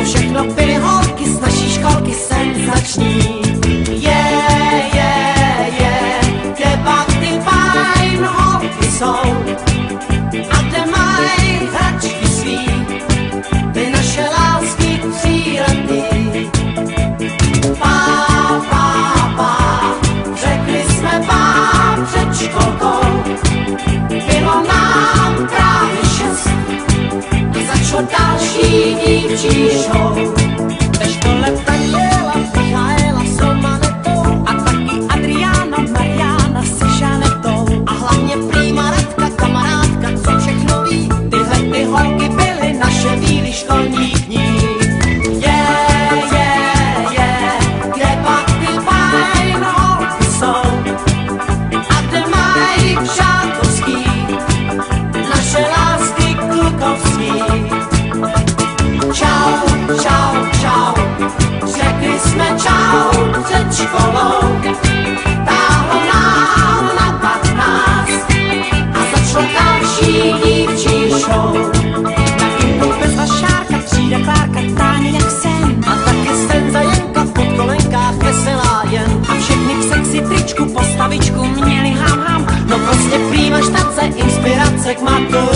Všechno byly holky z naší školky senzační. Kde pak ty fajn holky jsou a kde mají hračky svý, ty naše lásky tříletý. Řekli jsme vám před školkou, bylo nám právě 6 a začalo další dívčí show. Ve škole tančila Michaela s Romanetou a taky Adriana, Mariana se Žanetou. A hlavně prýma Radka, kamarádka, co všechno ví, tyhle ty holky byly naše bílý školní dní. Kde pak ty fajn holky jsou a kde mají přátelský naše lásky klukovský. Čau, řekli jsme čau před školou, táhlo nám na 15 a začalo další dívčí show. Na Kindu bez vašárka přijde Klárka, Táně jak sen a taky Stenza Jenka v podkolenkách veselá jen. A všechny v sexy tričku postavičku měli ham, no prostě prýma štace, inspirace k maturu.